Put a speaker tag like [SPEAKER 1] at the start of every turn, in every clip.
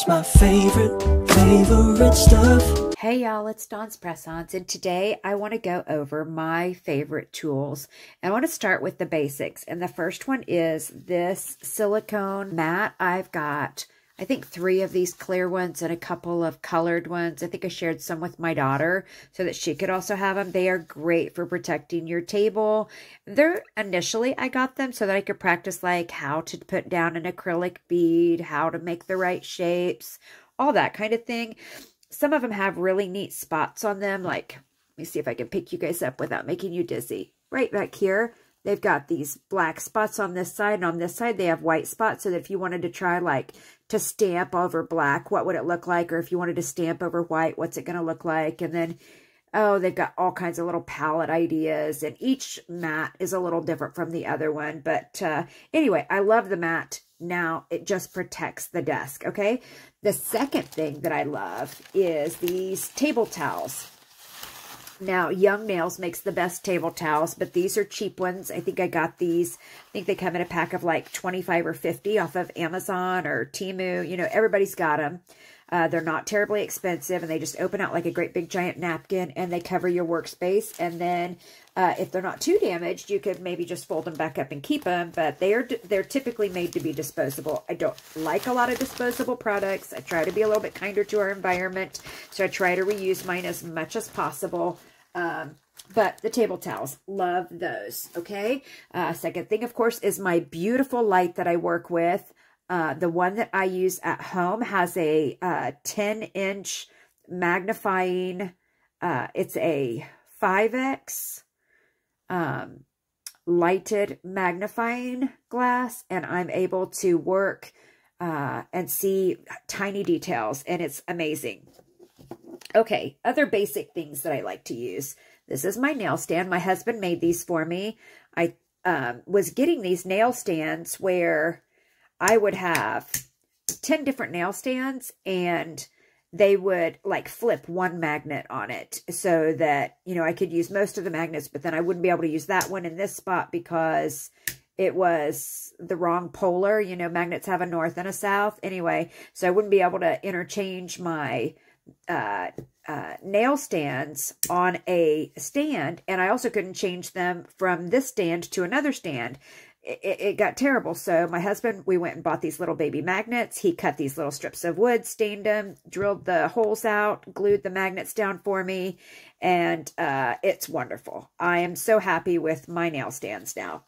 [SPEAKER 1] It's my favorite stuff.
[SPEAKER 2] Hey y'all, it's Dawn's Press-Ons, and today I want to go over my favorite tools. And I want to start with the basics. And the first one is this silicone mat. I've got, I think, 3 of these clear ones and a couple of colored ones. I think I shared some with my daughter so that she could also have them. They are great for protecting your table. Initially, I got them so that I could practice like how to put down an acrylic bead, how to make the right shapes, all that kind of thing. Some of them have really neat spots on them. Like, let me see if I can pick you guys up without making you dizzy. Right back here, they've got these black spots on this side, and on this side they have white spots, so that if you wanted to try like to stamp over black, what would it look like? Or if you wanted to stamp over white, what's it going to look like? And then, oh, they've got all kinds of little palette ideas, and each mat is a little different from the other one. But anyway, I love the mat. Now it just protects the desk, okay? The second thing that I love is these table towels. Now, Young Nails makes the best table towels, but these are cheap ones. I think I got these. I think they come in a pack of like 25 or 50 off of Amazon or Temu. You know, everybody's got them. They're not terribly expensive, and they just open out like a great big giant napkin, and they cover your workspace. And then if they're not too damaged, you could maybe just fold them back up and keep them, but they're typically made to be disposable. I don't like a lot of disposable products. I try to be a little bit kinder to our environment, so I try to reuse mine as much as possible. But the table towels, love those, okay? Second thing, of course, is my beautiful light that I work with. The one that I use at home has a 10-inch magnifying, it's a 5X lighted magnifying glass, and I'm able to work and see tiny details, and it's amazing. Okay, other basic things that I like to use. This is my nail stand. My husband made these for me. I was getting these nail stands where I would have 10 different nail stands, and they would like flip one magnet on it so that, you know, I could use most of the magnets, but then I wouldn't be able to use that one in this spot because it was the wrong polar. You know, magnets have a north and a south anyway, so I wouldn't be able to interchange my nail stands on a stand, and I also couldn't change them from this stand to another stand. It got terrible. So my husband, we went and bought these little baby magnets. He cut these little strips of wood, stained them, drilled the holes out, glued the magnets down for me, and it's wonderful. I am so happy with my nail stands now.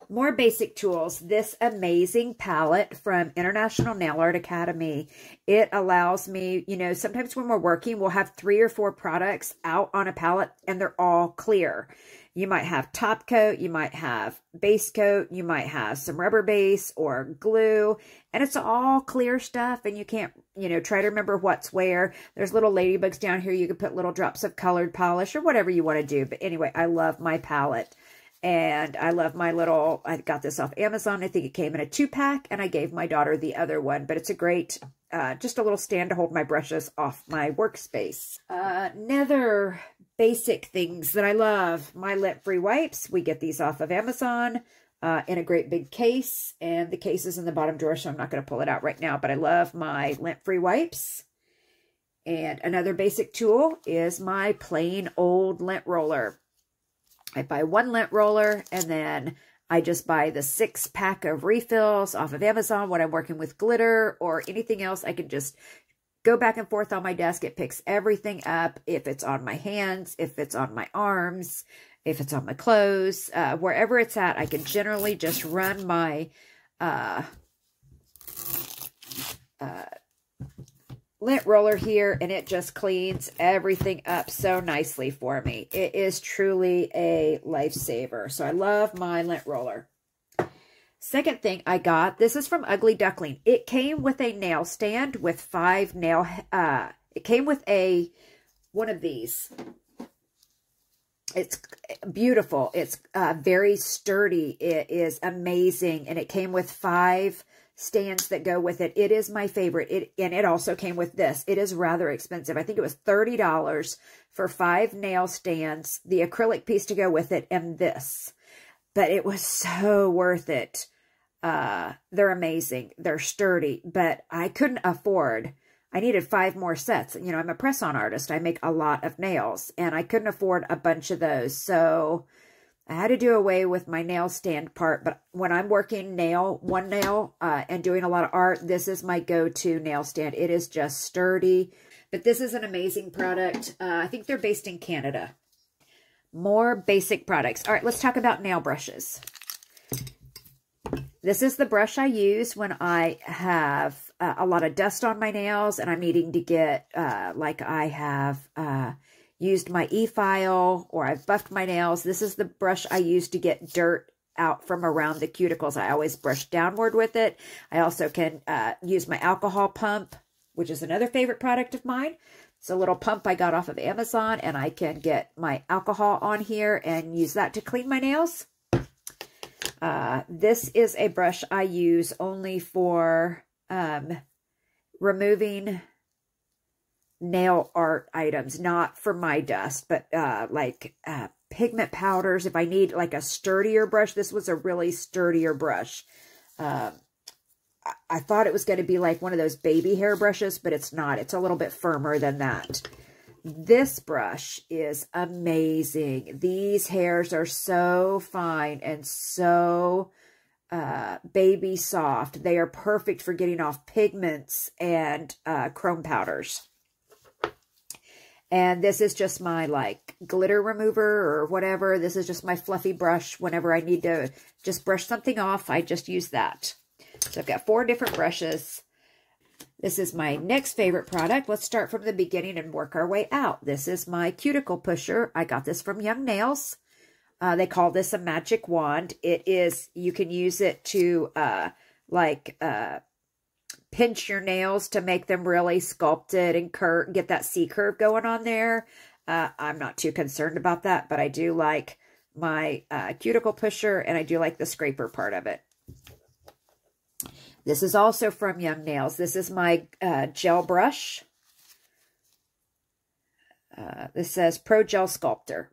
[SPEAKER 2] More basic tools. This amazing palette from International Nail Art Academy. It allows me, you know, sometimes when we're working, we'll have 3 or 4 products out on a palette, and they're all clear. You might have top coat, you might have base coat, you might have some rubber base or glue, and it's all clear stuff, and you can't, you know, try to remember what's where. There's little ladybugs down here. You can put little drops of colored polish or whatever you want to do. But anyway, I love my palette. And I love my little, I got this off Amazon. I think it came in a 2-pack, and I gave my daughter the other one. But it's a great, just a little stand to hold my brushes off my workspace. Another basic things that I love, my lint-free wipes. We get these off of Amazon in a great big case. And the case is in the bottom drawer, so I'm not going to pull it out right now. But I love my lint-free wipes. And another basic tool is my plain old lint roller. I buy 1 lint roller, and then I just buy the 6-pack of refills off of Amazon when I'm working with glitter or anything else. I can just go back and forth on my desk. It picks everything up. If it's on my hands, if it's on my arms, if it's on my clothes, wherever it's at, I can generally just run my lint roller here, and it just cleans everything up so nicely for me. It is truly a lifesaver. So I love my lint roller. Second thing I got, this is from Ugly Duckling. It came with a nail stand with 5 nail, it came with one of these. It's beautiful. It's very sturdy. It is amazing. And it came with 5 stands that go with it. It is my favorite. And it also came with this. It is rather expensive. I think it was $30 for 5 nail stands, the acrylic piece to go with it, and this. But it was so worth it. They're amazing. They're sturdy, but I couldn't afford, I needed 5 more sets. You know, I'm a press-on artist. I make a lot of nails, and I couldn't afford a bunch of those. So I had to do away with my nail stand part. But when I'm working one nail, and doing a lot of art, this is my go-to nail stand. It is just sturdy. But this is an amazing product. I think they're based in Canada. More basic products. All right, let's talk about nail brushes. This is the brush I use when I have a lot of dust on my nails and I'm needing to get, like I have used my e-file or I've buffed my nails. This is the brush I use to get dirt out from around the cuticles. I always brush downward with it. I also can use my alcohol pump, which is another favorite product of mine. It's a little pump I got off of Amazon, and I can get my alcohol on here and use that to clean my nails. This is a brush I use only for removing nail art items, not for my dust, but like pigment powders. If I need like a sturdier brush, this was a really sturdier brush. I thought it was going to be like one of those baby hair brushes, but it's not. It's a little bit firmer than that. This brush is amazing. These hairs are so fine and so baby soft. They are perfect for getting off pigments and chrome powders. And this is just my like glitter remover or whatever. This is just my fluffy brush. Whenever I need to just brush something off, I just use that. So I've got 4 different brushes. This is my next favorite product. Let's start from the beginning and work our way out. This is my cuticle pusher. I got this from Young Nails. They call this a magic wand. It is, you can use it to pinch your nails to make them really sculpted and get that C curve going on there. I'm not too concerned about that, but I do like my cuticle pusher, and I do like the scraper part of it. This is also from Young Nails. This is my gel brush. This says Pro Gel Sculptor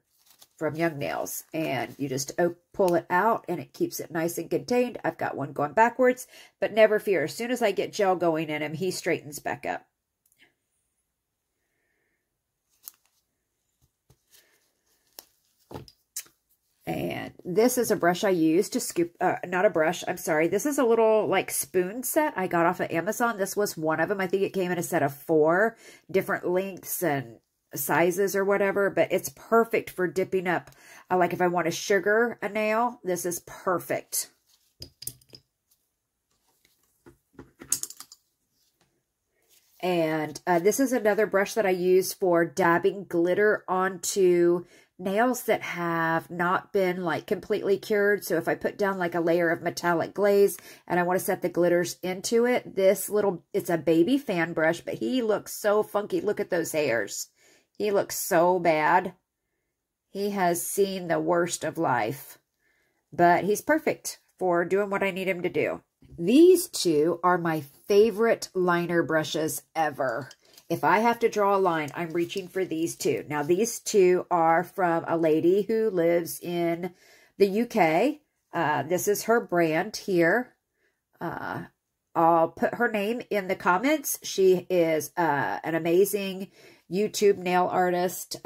[SPEAKER 2] from Young Nails. And you just pull it out and it keeps it nice and contained. I've got one going backwards, but never fear. As soon as I get gel going in him, he straightens back up. And this is a brush I use to scoop, not a brush, I'm sorry. This is a little like spoon set I got off of Amazon. This was one of them. I think it came in a set of 4 different lengths and sizes or whatever, but it's perfect for dipping up. Like if I want to sugar a nail, this is perfect. And this is another brush that I use for dabbing glitter onto nails that have not been like completely cured. So if I put down like a layer of metallic glaze and I want to set the glitters into it, it's a baby fan brush, but he looks so funky. Look at those hairs. He looks so bad. He has seen the worst of life, but he's perfect for doing what I need him to do. These 2 are my favorite liner brushes ever. If I have to draw a line, I'm reaching for these 2. Now, these 2 are from a lady who lives in the UK. This is her brand here. I'll put her name in the comments. She is an amazing YouTube nail artist.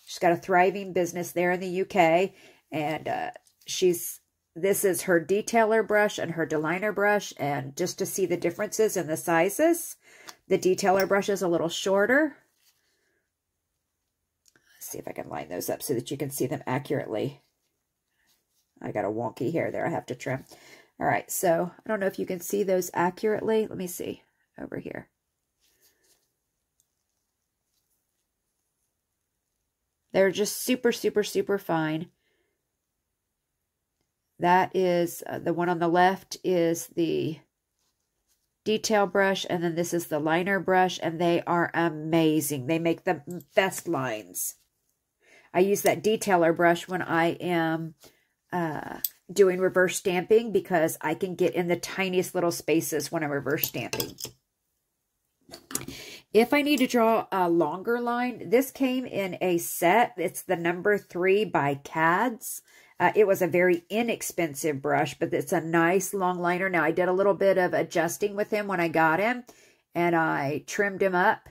[SPEAKER 2] She's got a thriving business there in the UK. And this is her detailer brush and her deliner brush. And just to see the differences in the sizes, the detailer brush is a little shorter. Let's see if I can line those up so that you can see them accurately. I got a wonky hair there I have to trim. All right, so I don't know if you can see those accurately. Let me see over here. They're just super, super, super fine. That is, the one on the left is the detail brush, and then this is the liner brush, and they are amazing. They make the best lines. I use that detailer brush when I am doing reverse stamping because I can get in the tiniest little spaces when I'm reverse stamping. If I need to draw a longer line, this came in a set. It's the number 3 by Cads. It was a very inexpensive brush, but it's a nice long liner. Now, I did a little bit of adjusting with him when I got him, and I trimmed him up.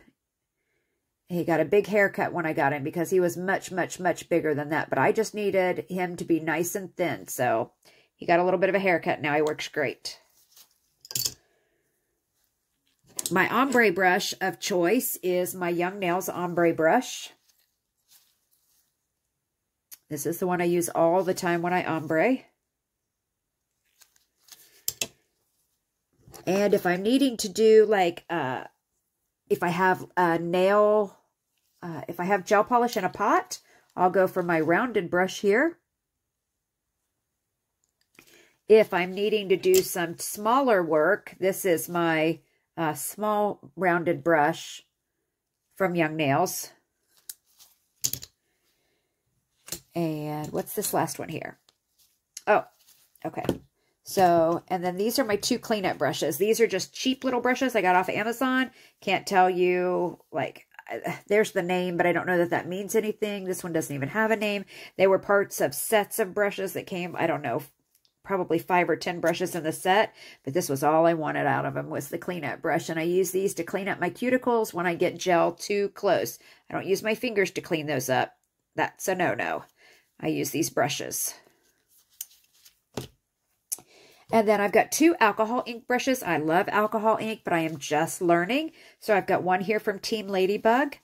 [SPEAKER 2] He got a big haircut when I got him because he was much, much, much bigger than that. But I just needed him to be nice and thin. So he got a little bit of a haircut. Now he works great. My ombre brush of choice is my Young Nails ombre brush. This is the one I use all the time when I ombre. And if I'm needing to do like, if I have a nail, if I have gel polish in a pot, I'll go for my rounded brush here. If I'm needing to do some smaller work, this is my small rounded brush from Young Nails. And what's this last one here? Oh, okay. So, and then these are my 2 cleanup brushes. These are just cheap little brushes I got off of Amazon. Can't tell you, like, there's the name, but I don't know that that means anything. This one doesn't even have a name. They were parts of sets of brushes that came, I don't know, probably 5 or 10 brushes in the set, but this was all I wanted out of them was the cleanup brush. And I use these to clean up my cuticles when I get gel too close. I don't use my fingers to clean those up. That's a no-no. I use these brushes. And then I've got 2 alcohol ink brushes. I love alcohol ink, but I am just learning. So I've got one here from Team Ladybug.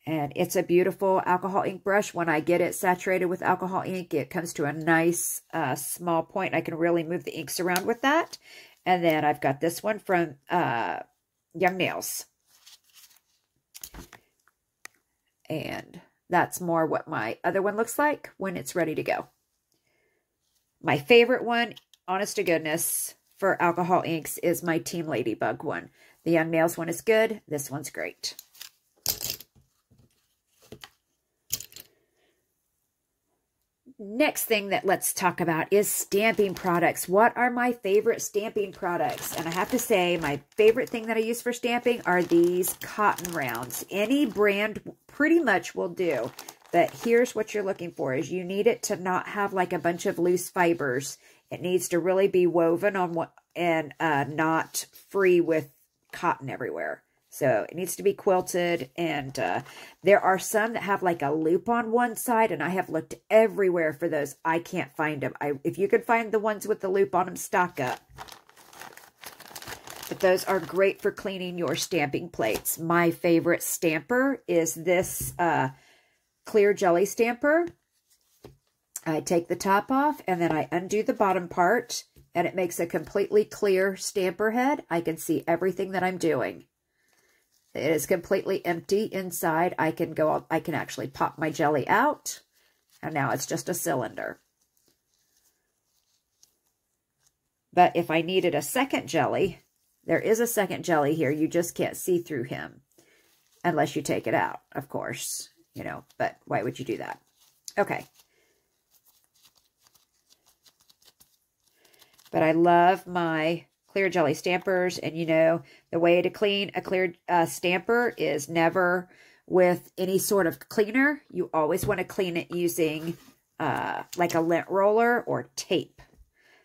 [SPEAKER 2] And it's a beautiful alcohol ink brush. When I get it saturated with alcohol ink, it comes to a nice small point. I can really move the inks around with that. And then I've got this one from Young Nails. And that's more what my other one looks like when it's ready to go. My favorite one, honest to goodness, for alcohol inks is my Team Ladybug one. The Young Nails one is good. This one's great. Next thing that let's talk about is stamping products. What are my favorite stamping products? And I have to say, my favorite thing that I use for stamping are these cotton rounds. Any brand pretty much will do. But here's what you're looking for, is you need it to not have like a bunch of loose fibers. It needs to really be woven on what and not free with cotton everywhere. So it needs to be quilted, and there are some that have like a loop on one side, and I have looked everywhere for those. I can't find them. If you can find the ones with the loop on them, stock up. But those are great for cleaning your stamping plates. My favorite stamper is this clear jelly stamper. I take the top off, and then I undo the bottom part, and it makes a completely clear stamper head. I can see everything that I'm doing. It is completely empty inside. I can actually pop my jelly out, and now it's just a cylinder. But if I needed a second jelly, there is a second jelly here. You just can't see through him unless you take it out, of course, you know, but why would you do that? Okay. But I love my clear jelly stampers, and you know, the way to clean a clear stamper is never with any sort of cleaner. You always want to clean it using like a lint roller or tape.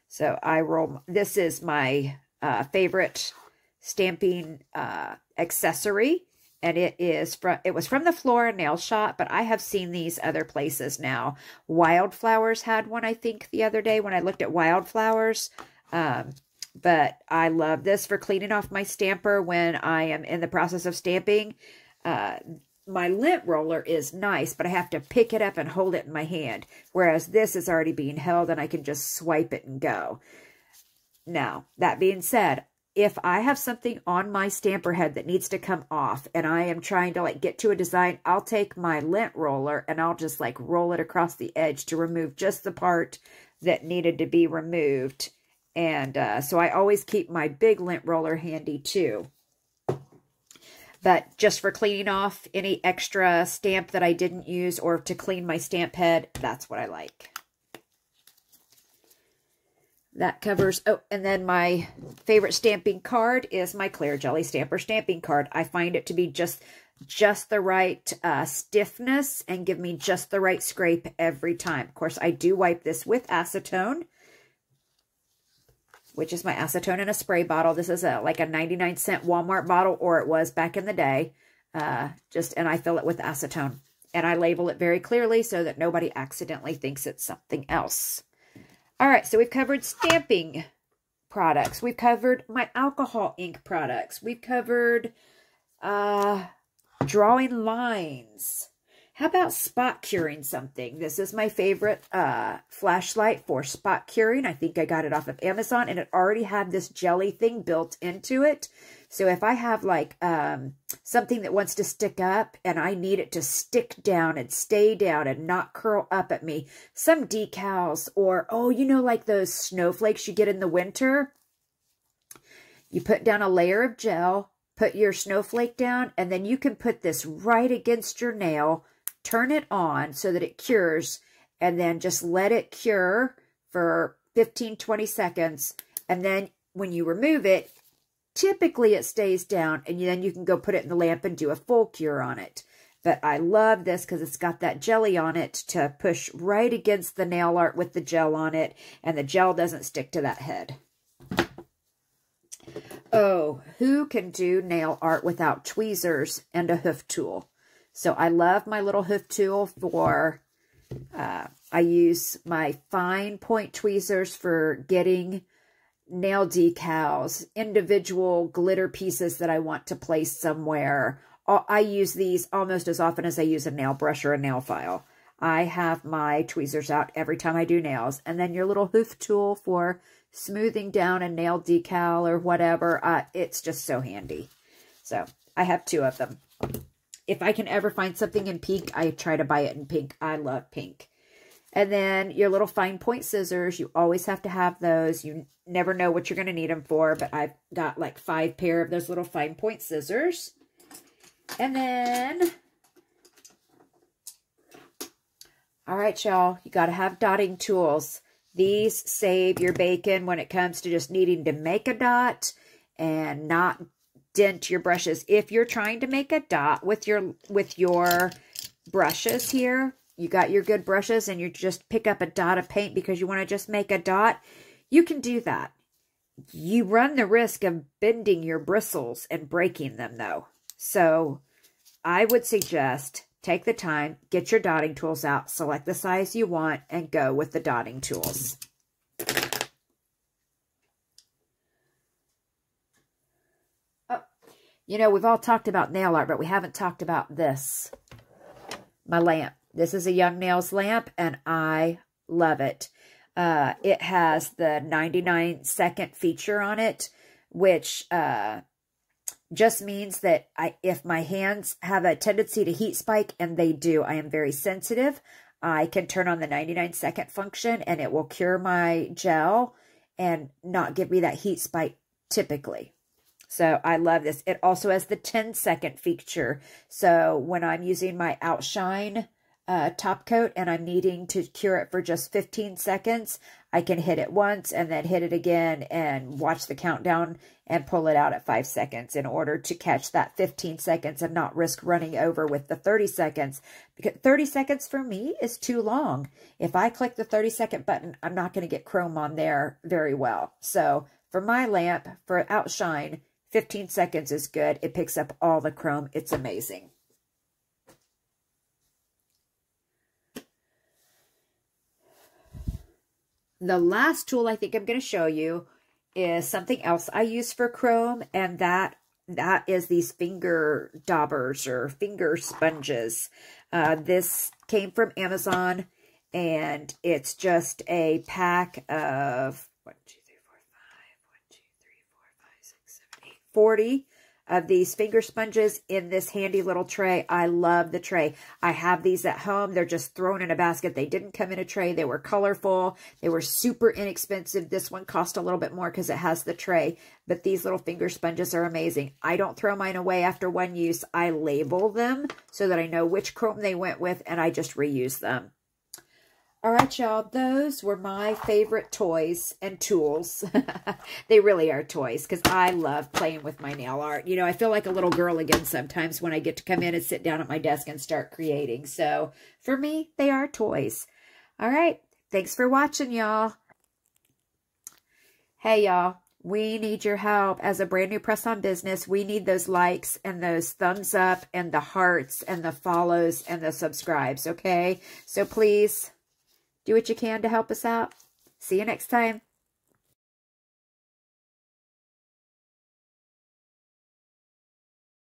[SPEAKER 2] So I roll, this is my favorite stamping accessory, and it was from the Flora Nail Shop, but I have seen these other places now. Wildflowers had one, I think, the other day when I looked at Wildflowers. But I love this for cleaning off my stamper when I am in the process of stamping. My lint roller is nice, but I have to pick it up and hold it in my hand, whereas this is already being held and I can just swipe it and go. Now, that being said, if I have something on my stamper head that needs to come off and I am trying to like get to a design, I'll take my lint roller and I'll just like roll it across the edge to remove just the part that needed to be removed. And so I always keep my big lint roller handy too. But just for cleaning off any extra stamp that I didn't use or to clean my stamp head, that's what I like. That covers, oh, and then my favorite stamping card is my Clear Jelly Stamper stamping card. I find it to be just just the right stiffness and give me just the right scrape every time. Of course, I do wipe this with acetone, which is my acetone in a spray bottle. This is like a 99-cent Walmart bottle, or it was back in the day. And I fill it with acetone. And I label it very clearly so that nobody accidentally thinks it's something else. All right, so we've covered stamping products. We've covered my alcohol ink products. We've covered drawing lines. How about spot curing something? This is my favorite flashlight for spot curing. I think I got it off of Amazon, and it already had this jelly thing built into it. So if I have like something that wants to stick up and I need it to stick down and stay down and not curl up at me, some decals or, oh, you know, like those snowflakes you get in the winter, you put down a layer of gel, put your snowflake down, and then you can put this right against your nail, turn it on so that it cures, and then just let it cure for 15-20 seconds. And then when you remove it, typically it stays down, and then you can go put it in the lamp and do a full cure on it. But I love this because it's got that jelly on it to push right against the nail art with the gel on it, and the gel doesn't stick to that head. Oh, who can do nail art without tweezers and a hoof tool? So I love my little hoof tool for, I use my fine point tweezers for getting nail decals, individual glitter pieces that I want to place somewhere. I use these almost as often as I use a nail brush or a nail file. I have my tweezers out every time I do nails. And then your little hoof tool for smoothing down a nail decal or whatever. It's just so handy. So I have 2 of them. If I can ever find something in pink, I try to buy it in pink. I love pink. And then your little fine point scissors, you always have to have those. You never know what you're going to need them for, but I've got like 5 pair of those little fine point scissors. And then, all right, y'all, you got to have dotting tools. These save your bacon when it comes to just needing to make a dot and not dent your brushes. If you're trying to make a dot with your brushes here, you got your good brushes and you just pick up a dot of paint because you want to just make a dot, you can do that. You run the risk of bending your bristles and breaking them though. So I would suggest take the time, get your dotting tools out, select the size you want, and go with the dotting tools. Oh, you know, we've all talked about nail art, but we haven't talked about this. My lamp. This is a Young Nails lamp, and I love it. It has the 99-second feature on it, which just means that if my hands have a tendency to heat spike, and they do, I am very sensitive, I can turn on the 99-second function, and it will cure my gel and not give me that heat spike typically. So I love this. It also has the 10-second feature. So when I'm using my Outshine top coat and I'm needing to cure it for just 15 seconds, I can hit it once and then hit it again and watch the countdown and pull it out at 5 seconds in order to catch that 15 seconds and not risk running over with the 30 seconds. Because 30 seconds for me is too long. If I click the 30-second button, I'm not going to get chrome on there very well. So for my lamp, for Outshine, 15 seconds is good. It picks up all the chrome. It's amazing. The last tool I think I'm going to show you is something else I use for chrome, and that is these finger daubers or finger sponges. This came from Amazon, and it's just a pack of 40 of these finger sponges in this handy little tray. I love the tray. I have these at home. They're just thrown in a basket. They didn't come in a tray. They were colorful. They were super inexpensive. This one cost a little bit more because it has the tray, but these little finger sponges are amazing. I don't throw mine away after one use. I label them so that I know which chrome they went with, and I just reuse them. All right, y'all. Those were my favorite toys and tools. They really are toys because I love playing with my nail art. You know, I feel like a little girl again sometimes when I get to come in and sit down at my desk and start creating. So for me, they are toys. All right. Thanks for watching, y'all. Hey, y'all. We need your help. As a brand new press-on business, we need those likes and those thumbs up and the hearts and the follows and the subscribes, okay? So please do what you can to help us out. See you next time.